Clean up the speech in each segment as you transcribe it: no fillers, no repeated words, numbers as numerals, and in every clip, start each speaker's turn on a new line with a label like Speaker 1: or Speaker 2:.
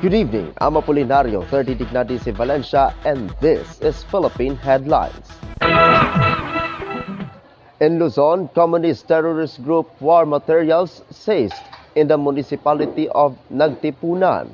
Speaker 1: Good evening, I'm Apolinario, 30 Dignidad si Valencia, and this is Philippine Headlines. In Luzon, communist terrorist group war materials seized in the municipality of Nagtipunan.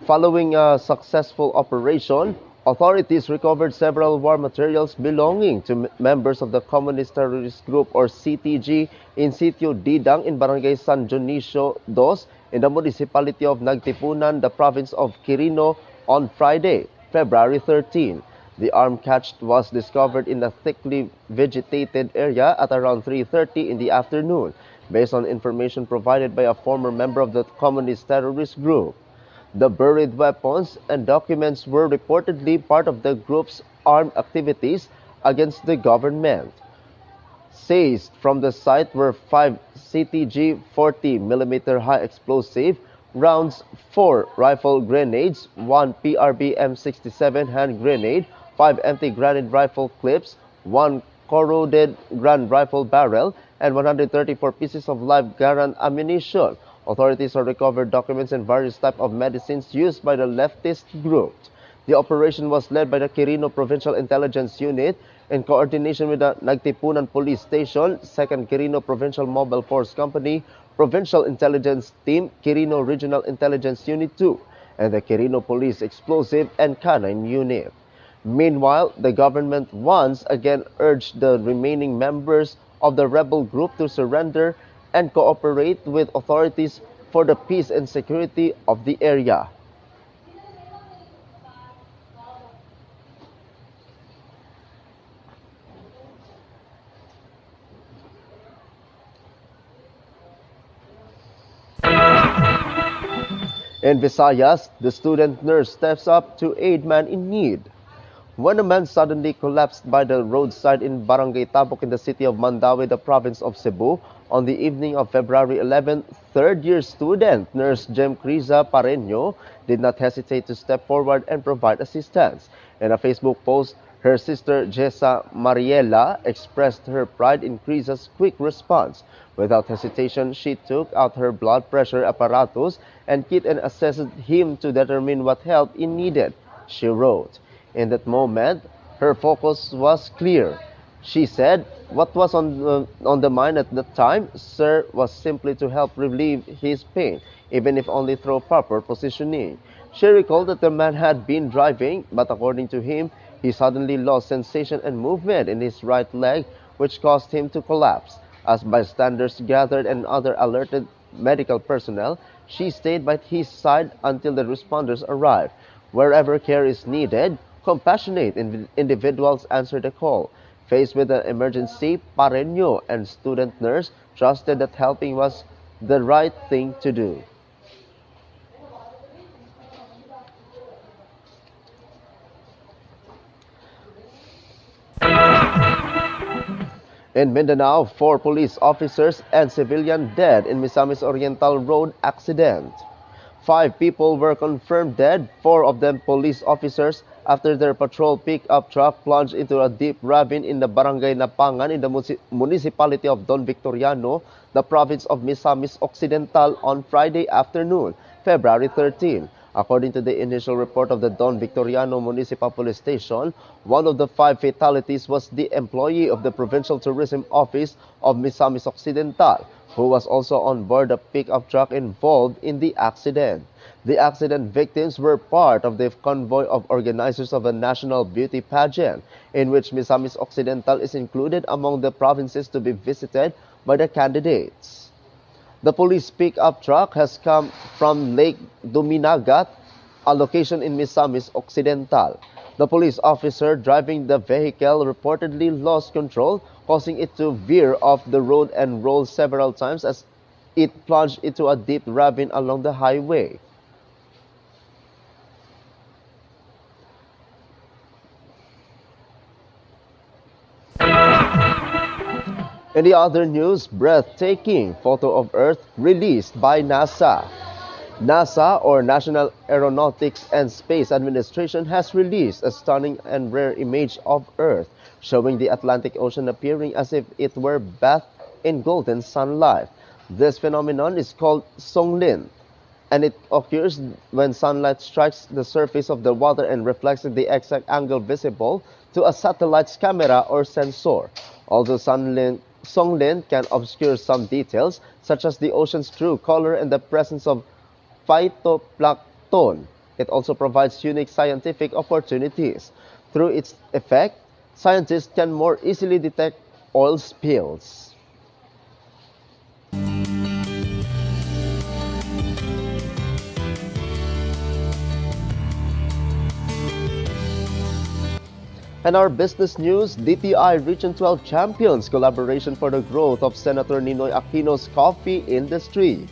Speaker 1: Following a successful operation, authorities recovered several war materials belonging to members of the communist terrorist group or CTG in Sitio Didang in Barangay San Dionisio II in the municipality of Nagtipunan, the province of Quirino on Friday, February 13. The armed catch was discovered in a thickly vegetated area at around 3:30 in the afternoon, based on information provided by a former member of the communist terrorist group. The buried weapons and documents were reportedly part of the group's armed activities against the government. Seized from the site were 5 CTG 40mm high explosive rounds, 4 rifle grenades, 1 PRB M67 hand grenade, 5 empty granite rifle clips, 1 corroded grand rifle barrel, and 134 pieces of live Garand ammunition. Authorities have recovered documents and various types of medicines used by the leftist group. The operation was led by the Quirino Provincial Intelligence Unit in coordination with the Nagtipunan Police Station, 2nd Quirino Provincial Mobile Force Company, Provincial Intelligence Team, Quirino Regional Intelligence Unit 2, and the Quirino Police Explosive and Canine Unit. Meanwhile, the government once again urged the remaining members of the rebel group to surrender and cooperate with authorities for the peace and security of the area. In Visayas, the student nurse steps up to aid man in need. When a man suddenly collapsed by the roadside in Barangay Tabok in the city of Mandaue, the province of Cebu, on the evening of February 11, third-year student nurse Jem Criza Pareño did not hesitate to step forward and provide assistance. In a Facebook post, her sister Jessa Mariela expressed her pride in Criza's quick response. Without hesitation, she took out her blood pressure apparatus and kit and assessed him to determine what help he needed. She wrote, "In that moment, her focus was clear. She said, what was on the mind at that time, sir, was simply to help relieve his pain, even if only through proper positioning." She recalled that the man had been driving, but according to him, he suddenly lost sensation and movement in his right leg, which caused him to collapse. As bystanders gathered and other alerted medical personnel, she stayed by his side until the responders arrived. Wherever care is needed, compassionate individuals answered the call. Faced with an emergency, Pareño and student nurse trusted that helping was the right thing to do. In Mindanao, 4 police officers and civilian dead in Misamis Oriental Road accident. 5 people were confirmed dead, 4 of them police officers, after their patrol pickup truck plunged into a deep ravine in the barangay Napangan in the municipality of Don Victoriano, the province of Misamis Occidental on Friday afternoon, February 13. According to the initial report of the Don Victoriano Municipal Police Station, one of the 5 fatalities was the employee of the Provincial Tourism Office of Misamis Occidental, who was also on board the pickup truck involved in the accident. The accident victims were part of the convoy of organizers of a national beauty pageant, in which Misamis Occidental is included among the provinces to be visited by the candidates. The police pickup truck has come from Lake Duminagat, a location in Misamis Occidental. The police officer driving the vehicle reportedly lost control, causing it to veer off the road and roll several times as it plunged into a deep ravine along the highway. In the other news, breathtaking photo of Earth released by NASA. NASA, or National Aeronautics and Space Administration, has released a stunning and rare image of Earth, showing the Atlantic Ocean appearing as if it were bathed in golden sunlight. This phenomenon is called Songlin. and it occurs when sunlight strikes the surface of the water and reflects at the exact angle visible to a satellite's camera or sensor. Although sunlight can obscure some details, such as the ocean's true color and the presence of phytoplankton, it also provides unique scientific opportunities. Through its effect, scientists can more easily detect oil spills. And our business news, DTI Region 12 champions collaboration for the growth of Senator Ninoy Aquino's coffee industry.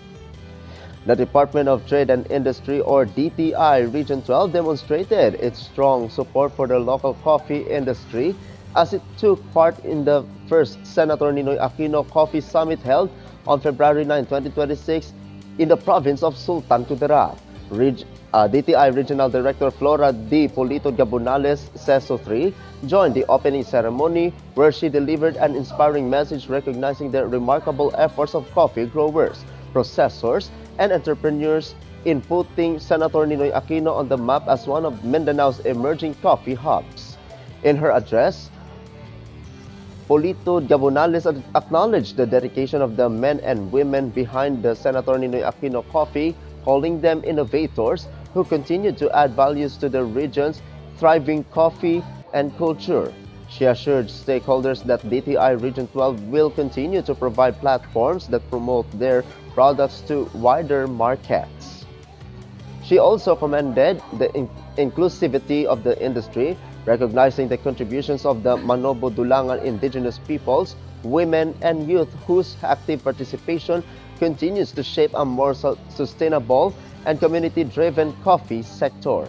Speaker 1: The Department of Trade and Industry, or DTI Region 12, demonstrated its strong support for the local coffee industry as it took part in the first Senator Ninoy Aquino Coffee Summit held on February 9, 2026 in the province of Sultan Kudarat. DTI Regional Director Flora D. Polito Gabonales Seso 3 joined the opening ceremony where she delivered an inspiring message recognizing the remarkable efforts of coffee growers, processors, and entrepreneurs in putting Senator Ninoy Aquino on the map as one of Mindanao's emerging coffee hubs. In her address, Polito Gabonales acknowledged the dedication of the men and women behind the Senator Ninoy Aquino Coffee, calling them innovators who continue to add values to the region's thriving coffee and culture. She assured stakeholders that DTI Region 12 will continue to provide platforms that promote their products to wider markets. She also commended the inclusivity of the industry, recognizing the contributions of the Manobo Dulangan indigenous peoples, women, and youth whose active participation continues to shape a more sustainable and community-driven coffee sector.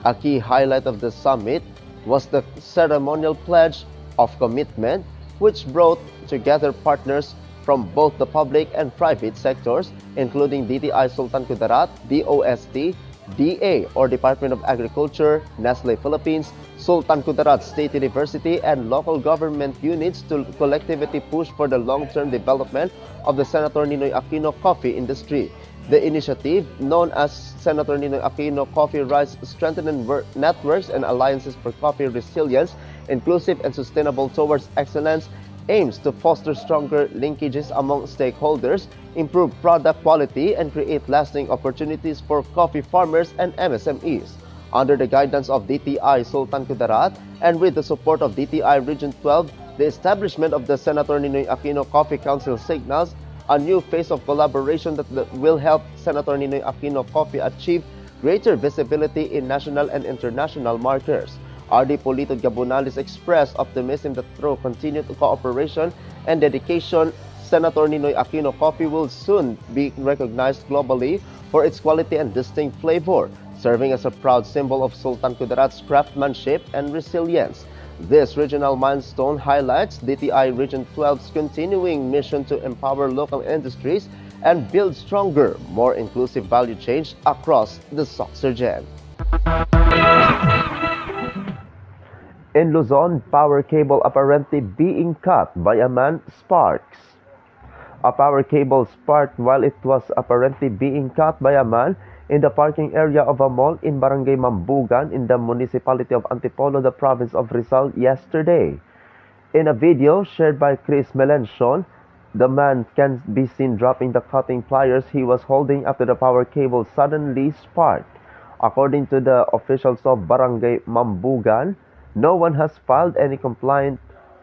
Speaker 1: A key highlight of the summit was the ceremonial pledge of commitment, which brought together partners from both the public and private sectors, including DTI Sultan Kudarat, DOST, DA or Department of Agriculture, Nestle Philippines, Sultan Kudarat State University, and local government units to collectively push for the long-term development of the Senator Ninoy Aquino coffee industry. The initiative, known as Senator Ninoy Aquino Coffee Rights Strengthening Networks and Alliances for Coffee Resilience, Inclusive and Sustainable Towards Excellence, aims to foster stronger linkages among stakeholders, improve product quality, and create lasting opportunities for coffee farmers and MSMEs. Under the guidance of DTI Sultan Kudarat and with the support of DTI Region 12, the establishment of the Senator Ninoy Aquino Coffee Council signals a new phase of collaboration that will help Senator Ninoy Aquino Coffee achieve greater visibility in national and international markets. RD Polito Gabonales expressed optimism that through continued cooperation and dedication, Senator Ninoy Aquino Coffee will soon be recognized globally for its quality and distinct flavor, serving as a proud symbol of Sultan Kudarat's craftsmanship and resilience. This regional milestone highlights DTI Region 12's continuing mission to empower local industries and build stronger, more inclusive value chains across the Soxergen. In Luzon, power cable apparently being cut by a man sparks. A power cable sparked while it was apparently being cut by a man in the parking area of a mall in Barangay Mambugan in the municipality of Antipolo, the province of Rizal, yesterday. In a video shared by Chris Melenchon, the man can be seen dropping the cutting pliers he was holding after the power cable suddenly sparked. According to the officials of Barangay Mambugan, no one has filed any complaint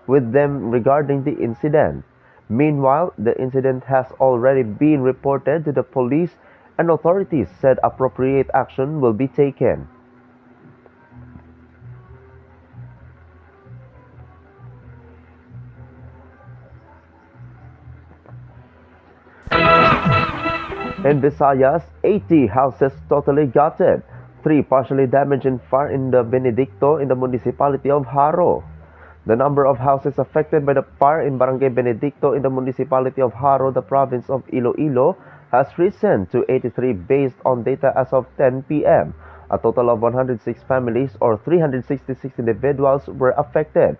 Speaker 1: with them regarding the incident. Meanwhile, the incident has already been reported to the police and authorities said appropriate action will be taken. In Visayas, 80 houses totally gutted, 3 partially damaged in fire in the Benedicto in the municipality of Haro. The number of houses affected by the fire in Barangay Benedicto in the municipality of Haro, the province of Iloilo, has risen to 83 based on data as of 10 p.m. A total of 106 families or 366 individuals were affected.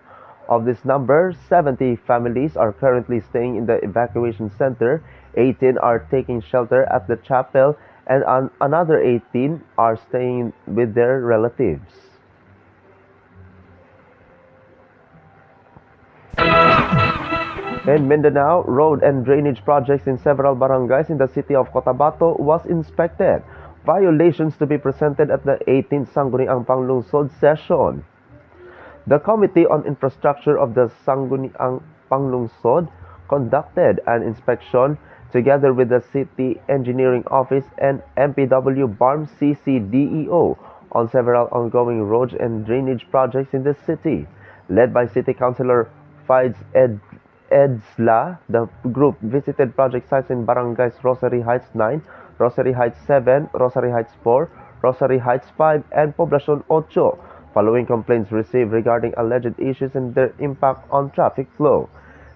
Speaker 1: Of this number, 70 families are currently staying in the evacuation center, 18 are taking shelter at the chapel, and another 18 are staying with their relatives. In Mindanao, road and drainage projects in several barangays in the city of Cotabato was inspected. Violations to be presented at the 18th Sangguniang Panglungsod session. The Committee on Infrastructure of the Sangguniang Panglungsod conducted an inspection together with the City Engineering Office and MPW BARM CCDEO on several ongoing roads and drainage projects in the city. Led by City Councilor Fides Edsla, the group visited project sites in barangays Rosary Heights 9, Rosary Heights 7, Rosary Heights 4, Rosary Heights 5, and Poblacion 8, following complaints received regarding alleged issues and their impact on traffic flow.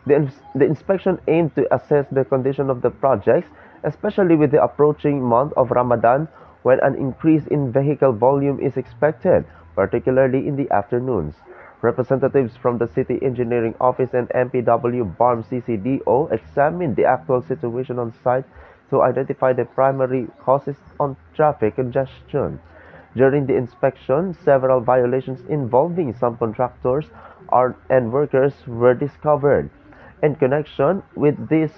Speaker 1: The inspection aimed to assess the condition of the projects, especially with the approaching month of Ramadan, when an increase in vehicle volume is expected, particularly in the afternoons. Representatives from the City Engineering Office and MPW BARM CCDO examined the actual situation on site to identify the primary causes on traffic congestion. During the inspection, several violations involving some contractors and workers were discovered. In connection with this,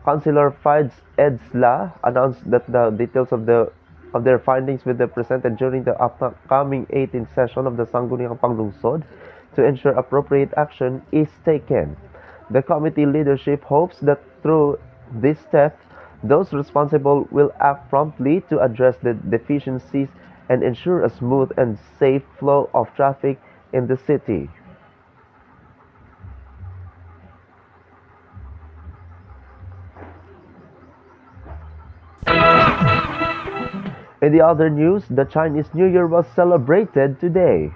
Speaker 1: Councilor Fides Edsla announced that the details of their findings will be presented during the upcoming 18th session of the Sangguniang Panglungsod to ensure appropriate action is taken. The committee leadership hopes that through this step, those responsible will act promptly to address the deficiencies and ensure a smooth and safe flow of traffic in the city. In the other news, the Chinese New Year was celebrated today.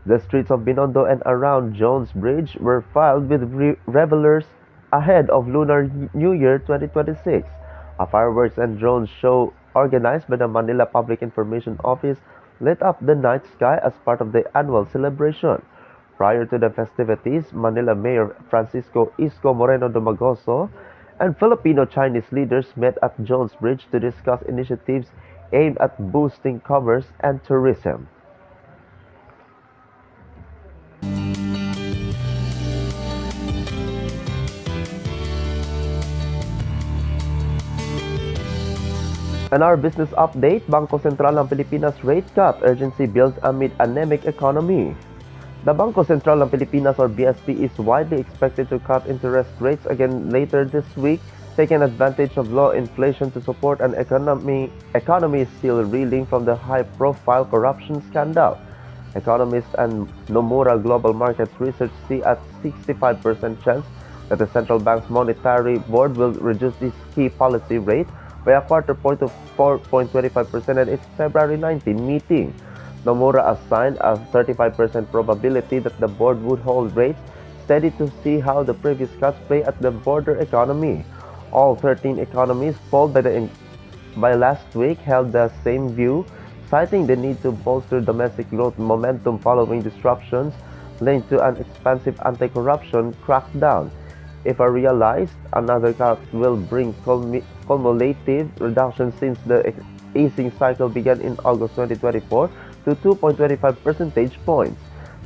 Speaker 1: The streets of Binondo and around Jones Bridge were filled with revelers ahead of Lunar New Year 2026. A fireworks and drone show organized by the Manila Public Information Office lit up the night sky as part of the annual celebration. Prior to the festivities, Manila Mayor Francisco Isko Moreno Domagoso and Filipino-Chinese leaders met at Jones Bridge to discuss initiatives aimed at boosting commerce and tourism. In our business update, Bangko Sentral ng Pilipinas rate cut urgency builds amid anemic economy. The Bangko Sentral ng Pilipinas or BSP is widely expected to cut interest rates again later this week, taking advantage of low inflation to support an economy still reeling from the high-profile corruption scandal. Economists and Nomura Global Markets Research see a 65% chance that the central bank's monetary board will reduce this key policy rate by a quarter point to 4.25% at its February 19 meeting. Nomura assigned a 35% probability that the board would hold rates steady to see how the previous cuts play at the broader economy. All 13 economists polled by last week held the same view, citing the need to bolster domestic growth momentum following disruptions linked to an expansive anti-corruption crackdown. If realized, another cut will bring cumulative reduction since the easing cycle began in August 2024 to 2.25 percentage points.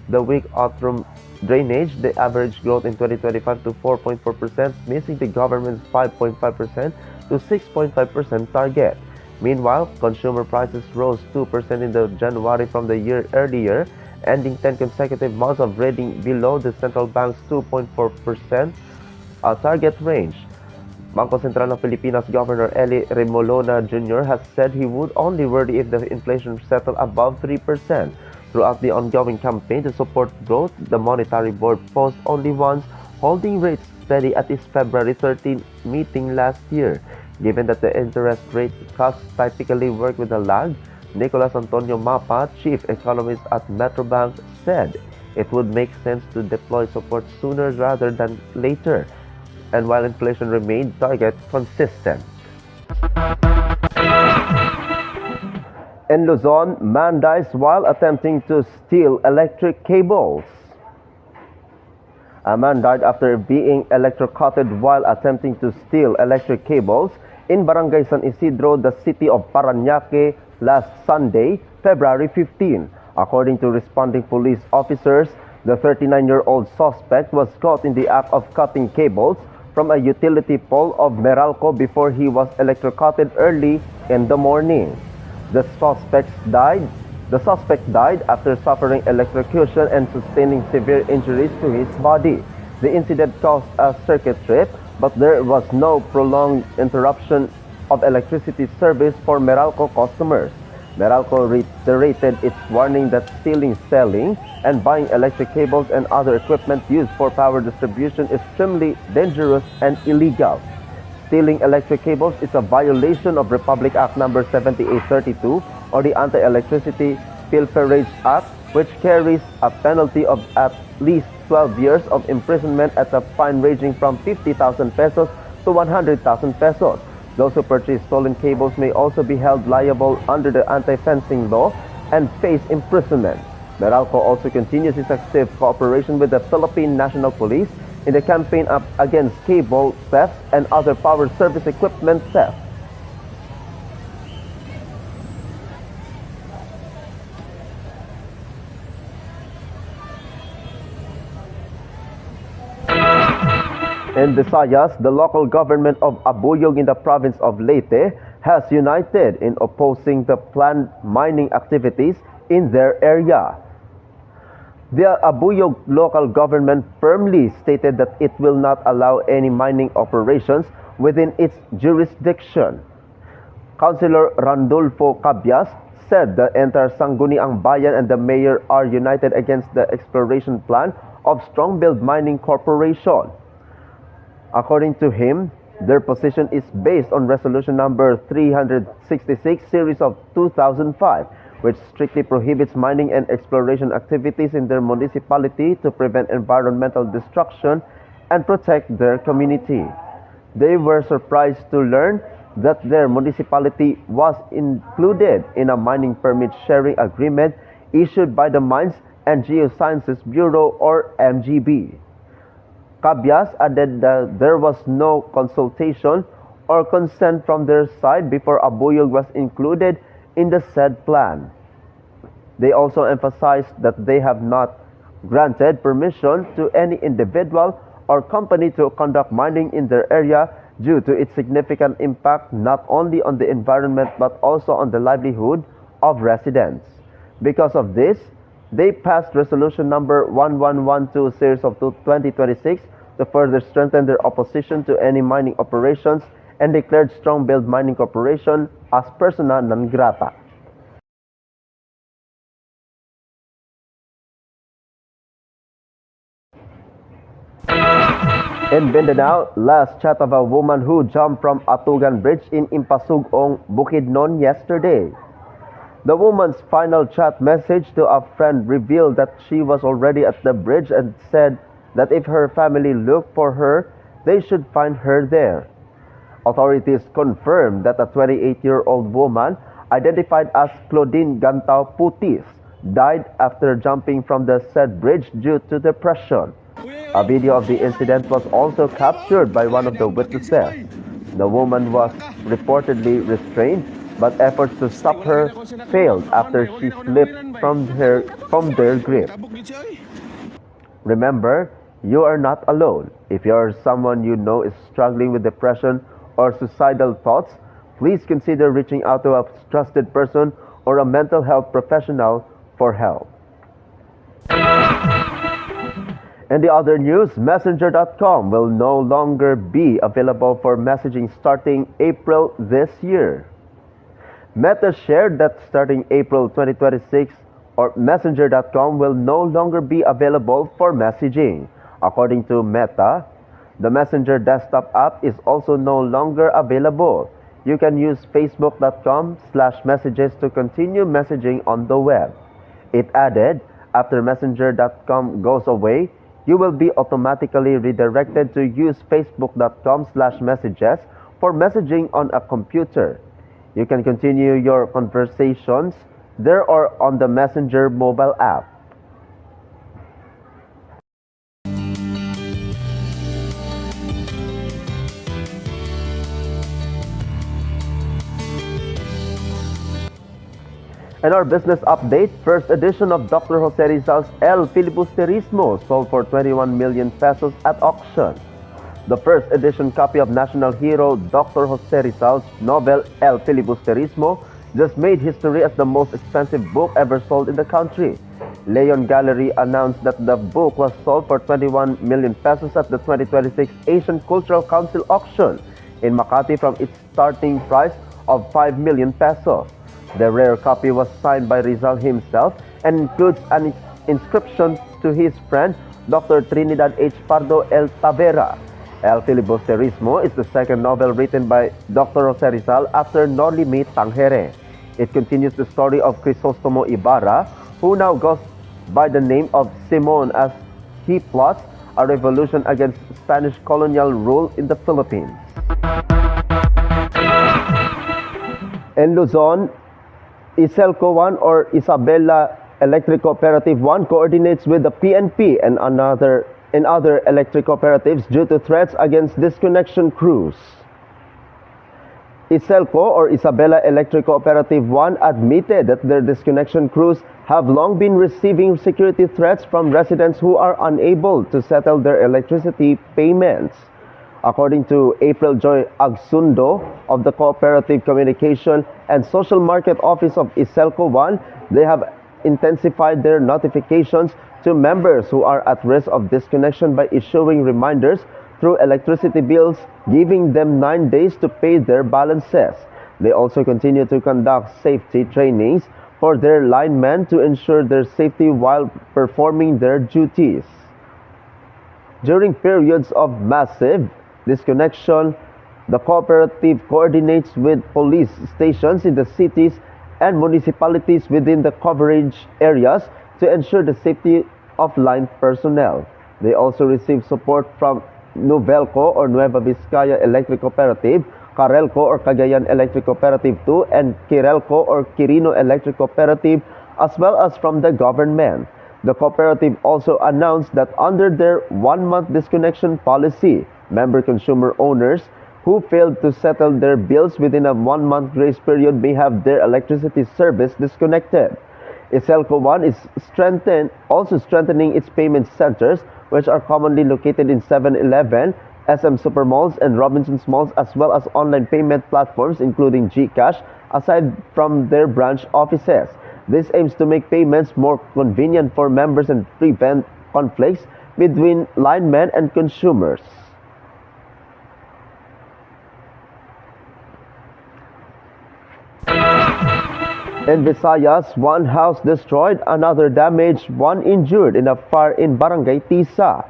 Speaker 1: The weak autumn drainage, the average growth in 2025 to 4.4%, missing the government's 5.5% to 6.5% target. Meanwhile, consumer prices rose 2% in the January from the year earlier, ending 10 consecutive months of reading below the central bank's 2.4% target range. Bangko Sentral ng Pilipinas Governor Eli Remolona Jr. has said he would only worry if the inflation settled above 3%. Throughout the ongoing campaign to support growth, the Monetary Board paused only once, holding rates steady at its February 13 meeting last year. Given that the interest rate cuts typically work with a lag, Nicolas Antonio Mapa, chief economist at Metrobank, said it would make sense to deploy support sooner rather than later, and while inflation remained target consistent. In Luzon, man dies while attempting to steal electric cables. A man died after being electrocuted while attempting to steal electric cables in Barangay San Isidro, the city of Parañaque last Sunday, February 15. According to responding police officers, the 39-year-old suspect was caught in the act of cutting cables from a utility pole of Meralco before he was electrocuted early in the morning. The suspect died after suffering electrocution and sustaining severe injuries to his body. The incident caused a circuit trip, but there was no prolonged interruption of electricity service for Meralco customers. Meralco reiterated its warning that stealing, selling, and buying electric cables and other equipment used for power distribution is extremely dangerous and illegal. Stealing electric cables is a violation of Republic Act No. 7832 or the Anti-Electricity Pilferage Act, which carries a penalty of at least 12 years of imprisonment at a fine ranging from 50,000 pesos to 100,000 pesos. Those who purchase stolen cables may also be held liable under the anti-fencing law and face imprisonment. Meralco also continues its active cooperation with the Philippine National Police in the campaign against cable theft and other power service equipment theft. In Visayas, the local government of Abuyog in the province of Leyte has united in opposing the planned mining activities in their area. The Abuyog local government firmly stated that it will not allow any mining operations within its jurisdiction. Councilor Randolfo Cabias said the entire Sangguniang Bayan and the mayor are united against the exploration plan of Strongbuild Mining Corporation. According to him, their position is based on Resolution Number 366 Series of 2005, which strictly prohibits mining and exploration activities in their municipality to prevent environmental destruction and protect their community. They were surprised to learn that their municipality was included in a mining permit sharing agreement issued by the Mines and Geosciences Bureau or MGB. Cabias added that there was no consultation or consent from their side before Abuyog was included in the said plan. They also emphasized that they have not granted permission to any individual or company to conduct mining in their area due to its significant impact not only on the environment but also on the livelihood of residents. Because of this, they passed Resolution Number 1112 Series of 2026 to further strengthen their opposition to any mining operations and declared Strongbuild Mining Corporation as persona non grata. In Mindanao, last chat of a woman who jumped from Atugan Bridge in Impasugong, Bukidnon yesterday. The woman's final chat message to a friend revealed that she was already at the bridge and said that if her family looked for her, they should find her there. Authorities confirmed that a 28-year-old woman, identified as Claudine Gantao Putis, died after jumping from the said bridge due to depression. A video of the incident was also captured by one of the witnesses. The woman was reportedly restrained, but efforts to stop her failed after she slipped from their grip. Remember, you are not alone. If you are someone you know is struggling with depression or suicidal thoughts, please consider reaching out to a trusted person or a mental health professional for help. In the other news, Messenger.com will no longer be available for messaging starting April this year. Meta shared that starting April 2026, Messenger.com will no longer be available for messaging. According to Meta, the Messenger desktop app is also no longer available. You can use Facebook.com/messages to continue messaging on the web. It added, after Messenger.com goes away, you will be automatically redirected to use Facebook.com/messages for messaging on a computer. You can continue your conversations there or on the Messenger mobile app. And our business update, first edition of Dr. Jose Rizal's El Filibusterismo sold for 21 million pesos at auction. The first edition copy of national hero Dr. Jose Rizal's novel El Filibusterismo just made history as the most expensive book ever sold in the country. Leon Gallery announced that the book was sold for 21 million pesos at the 2026 Asian Cultural Council auction in Makati from its starting price of 5 million pesos. The rare copy was signed by Rizal himself and includes an inscription to his friend Dr. Trinidad H. Pardo El Tavera. El Filibusterismo is the second novel written by Dr. Jose Rizal after No Limit Tangere. It continues the story of Crisostomo Ibarra, who now goes by the name of Simon as he plots a revolution against Spanish colonial rule in the Philippines. In Luzon, Iselco 1 or Isabela Electric Cooperative 1 coordinates with the PNP and other electric cooperatives due to threats against disconnection crews. Iselco or Isabela Electric Cooperative 1 admitted that their disconnection crews have long been receiving security threats from residents who are unable to settle their electricity payments. According to April Joy Agsundo of the Cooperative Communication and Social Market Office of Iselco 1, they have intensified their notifications to members who are at risk of disconnection by issuing reminders through electricity bills, giving them 9 days to pay their balances. They also continue to conduct safety trainings for their linemen to ensure their safety while performing their duties. During periods of massive disconnection, the cooperative coordinates with police stations in the cities and municipalities within the coverage areas to ensure the safety of line personnel. They also receive support from Novelco or Nueva Vizcaya Electric Cooperative, Carelco or Cagayan Electric Cooperative 2, and Kirelco or Quirino Electric Cooperative, as well as from the government. The cooperative also announced that under their 1-month disconnection policy, member consumer owners who failed to settle their bills within a 1-month grace period may have their electricity service disconnected. Iselco 1 is also strengthening its payment centers, which are commonly located in 7-Eleven, SM Supermalls, and Robinsons Malls, as well as online payment platforms including GCash, aside from their branch offices. This aims to make payments more convenient for members and prevent conflicts between linemen and consumers. In Visayas, 1 house destroyed, another damaged, 1 injured in a fire in Barangay Tisa.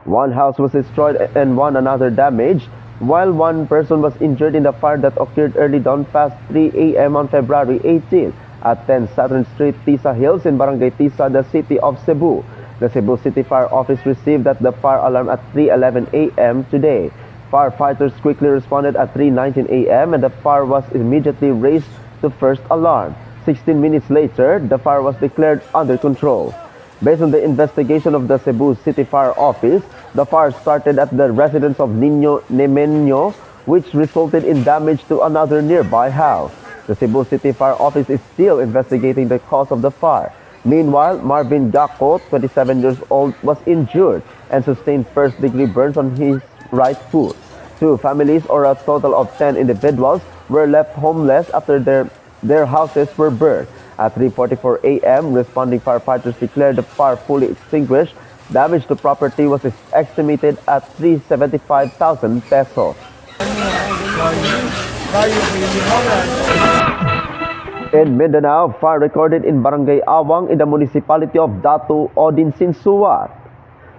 Speaker 1: 1 house was destroyed and another damaged, while 1 person was injured in the fire that occurred early dawn past 3 a.m. on February 18 at 10 Saturn Street, Tisa Hills in Barangay Tisa, the city of Cebu. The Cebu City Fire Office received the fire alarm at 3:11 a.m. today. Firefighters quickly responded at 3:19 a.m. and the fire was immediately raised to first alarm. 16 minutes later, the fire was declared under control. Based on the investigation of the Cebu City Fire Office, the fire started at the residence of Nino Nemenyo, which resulted in damage to another nearby house. The Cebu City Fire Office is still investigating the cause of the fire. Meanwhile, Marvin Gacco, 27 years old, was injured and sustained first-degree burns on his right foot. 2 families, or a total of 10 individuals, were left homeless after their houses were burned. At 3:44 a.m., responding firefighters declared the fire fully extinguished. Damage to property was estimated at 375,000 pesos. In Mindanao, fire recorded in Barangay Awang in the municipality of Datu Odin Sinsuat.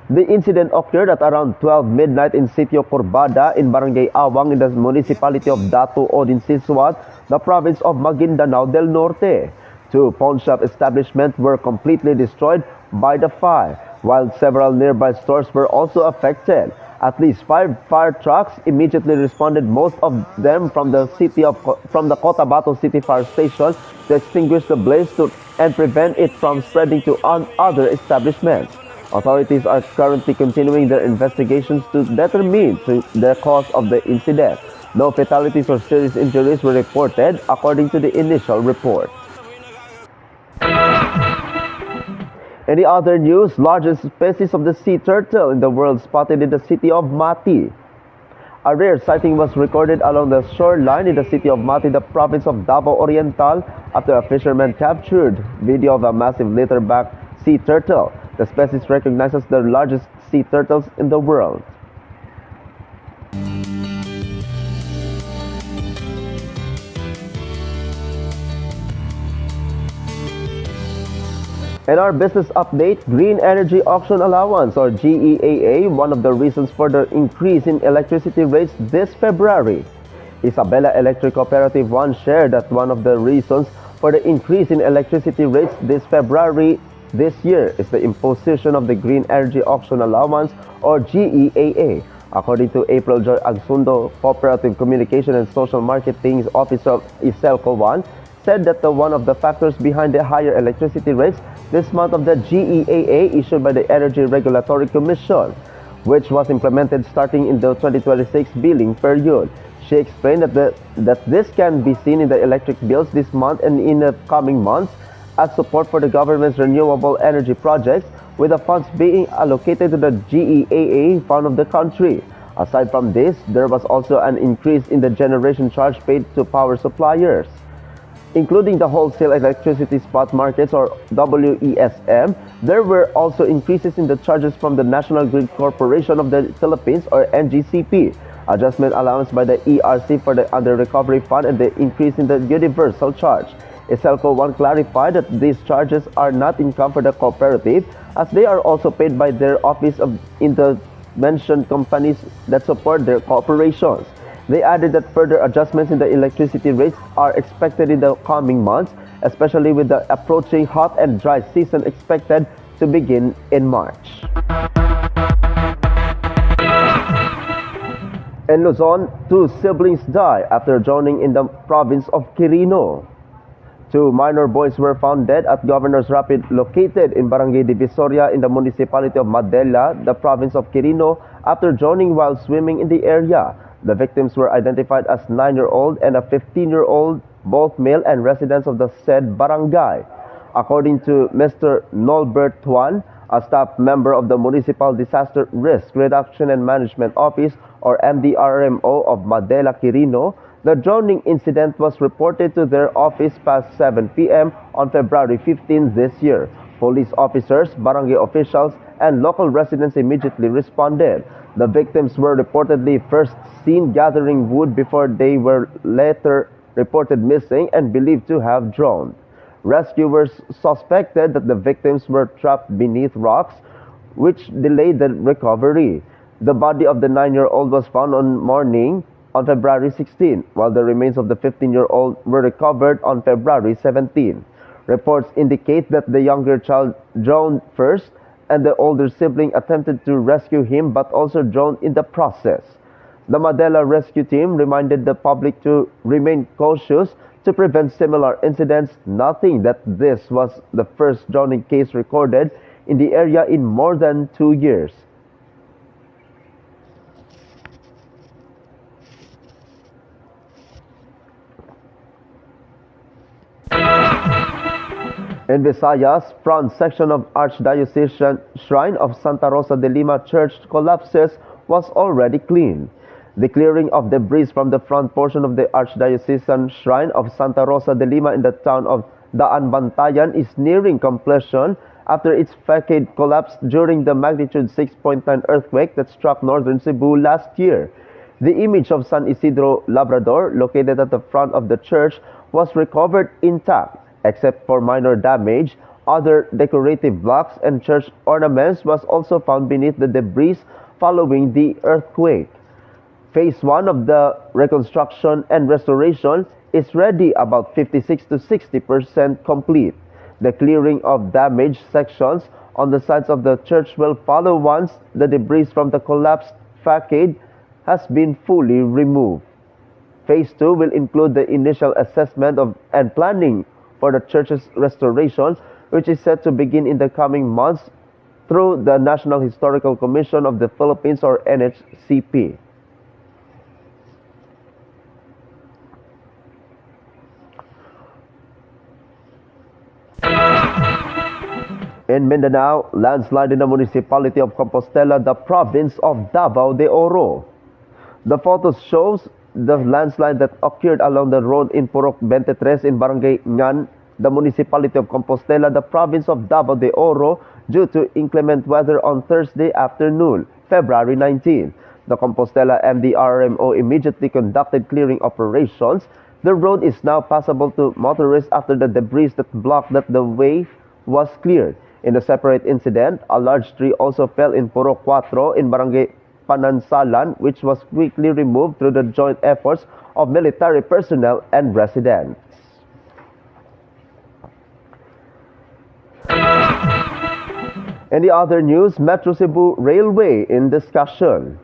Speaker 1: The incident occurred at around 12 midnight in Sitio Corbada in Barangay Awang in the municipality of Datu Odin Sinsuat, the province of Maguindanao del Norte. 2 pawn shop establishments were completely destroyed by the fire, while several nearby stores were also affected. At least 5 fire trucks immediately responded, most of them from the Cotabato City Fire Station, to extinguish the blaze and prevent it from spreading to other establishments. Authorities are currently continuing their investigations to determine the cause of the incident. No fatalities or serious injuries were reported, according to the initial report. In the other news, largest species of the sea turtle in the world spotted in the city of Mati. A rare sighting was recorded along the shoreline in the city of Mati, the province of Davao Oriental, after a fisherman captured video of a massive leatherback sea turtle. The species recognized as the largest sea turtles in the world. In our business update, Green Energy Auction Allowance or GEAA, one of the reasons for the increase in electricity rates this February. Isabela Electric Cooperative once shared that one of the reasons for the increase in electricity rates this February this year is the imposition of the Green Energy Auction Allowance or GEAA. According to April Joy Agsundo, Cooperative Communication and Social Marketing Officer of Salakot, said that one of the factors behind the higher electricity rates this month of the GEAA issued by the Energy Regulatory Commission, which was implemented starting in the 2026 billing period. She explained that this can be seen in the electric bills this month and in the coming months as support for the government's renewable energy projects, with the funds being allocated to the GEAA fund of the country. Aside from this, there was also an increase in the generation charge paid to power suppliers, including the wholesale electricity spot markets or WESM. There were also increases in the charges from the National Grid Corporation of the Philippines or NGCP, adjustment allowance by the ERC for the Under Recovery Fund, and the increase in the universal charge. Iselco One clarified that these charges are not income for the cooperative, as they are also paid by their office in the mentioned companies that support their corporations. They added that further adjustments in the electricity rates are expected in the coming months, especially with the approaching hot and dry season expected to begin in March. In Luzon, 2 siblings die after drowning in the province of Quirino. 2 minor boys were found dead at Governor's Rapid located in Barangay Divisoria in the municipality of Madela, the province of Quirino, after drowning while swimming in the area. The victims were identified as 9-year-old and a 15-year-old, both male and residents of the said barangay. According to Mr. Nolbert Tuan, a staff member of the Municipal Disaster Risk Reduction and Management Office or MDRMO of Madela Quirino, the drowning incident was reported to their office past 7 p.m. on February 15 this year. Police officers, barangay officials, and local residents immediately responded. The victims were reportedly first seen gathering wood before they were later reported missing and believed to have drowned. Rescuers suspected that the victims were trapped beneath rocks, which delayed the recovery. The body of the 9-year-old was found on February 16, while the remains of the 15-year-old were recovered on February 17. Reports indicate that the younger child drowned first, and the older sibling attempted to rescue him but also drowned in the process. The Madela rescue team reminded the public to remain cautious to prevent similar incidents, noting that this was the first drowning case recorded in the area in more than 2 years. In Visayas, front section of Archdiocesan Shrine of Santa Rosa de Lima Church collapses was already cleaned. The clearing of debris from the front portion of the Archdiocesan Shrine of Santa Rosa de Lima in the town of Daan Bantayan is nearing completion after its facade collapsed during the magnitude 6.9 earthquake that struck northern Cebu last year. The image of San Isidro Labrador, located at the front of the church, was recovered intact. Except for minor damage, other decorative blocks and church ornaments was also found beneath the debris following the earthquake. Phase 1 of the reconstruction and restoration is ready, about 56 to 60% complete. The clearing of damaged sections on the sides of the church will follow once the debris from the collapsed facade has been fully removed. Phase 2 will include the initial assessment and planning for the church's restoration, which is set to begin in the coming months through the National Historical Commission of the Philippines or NHCP. In Mindanao, landslide in the municipality of Compostela, the province of Davao de Oro. The photos shows the landslide that occurred along the road in Purok 23 in Barangay Ngan, the municipality of Compostela, the province of Davao de Oro, due to inclement weather on Thursday afternoon, February 19. The Compostela MDRMO immediately conducted clearing operations. The road is now passable to motorists after the debris that blocked the way was cleared. In a separate incident, a large tree also fell in Purok 4 in Barangay Panansalan, which was quickly removed through the joint efforts of military personnel and residents. In the other news, Metro Cebu Railway in discussion.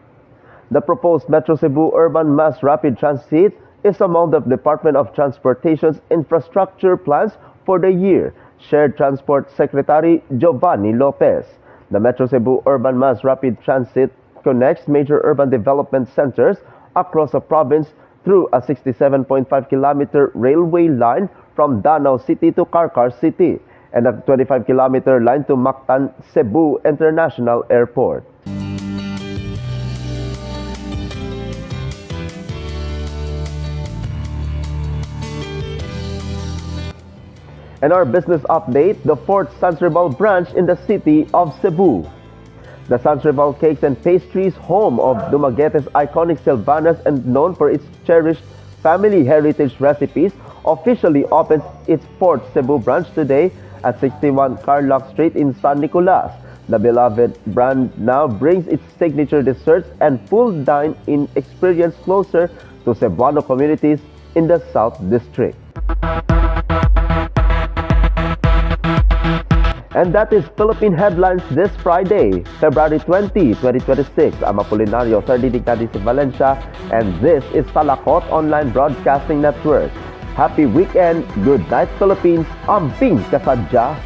Speaker 1: The proposed Metro Cebu Urban Mass Rapid Transit is among the Department of Transportation's infrastructure plans for the year, shared Transport Secretary Giovanni Lopez. The Metro Cebu Urban Mass Rapid Transit connects major urban development centers across the province through a 67.5-kilometer railway line from Danao City to Carcar City and a 25-kilometer line to Mactan Cebu International Airport. And our business update, the 4th Sansribal branch in the city of Cebu. The Sansribal Cakes and Pastries, home of Dumaguete's iconic Silvanas and known for its cherished family heritage recipes, officially opens its 4th Cebu branch today at 61 Carlock Street in San Nicolas. The beloved brand now brings its signature desserts and full dine-in experience closer to Cebuano communities in the South District. And that is Philippine Headlines this Friday, February 20, 2026. I'm Apolinario Sardinicadi si Valencia, and this is Salakot Online Broadcasting Network. Happy weekend, good night Philippines, amping kasadya.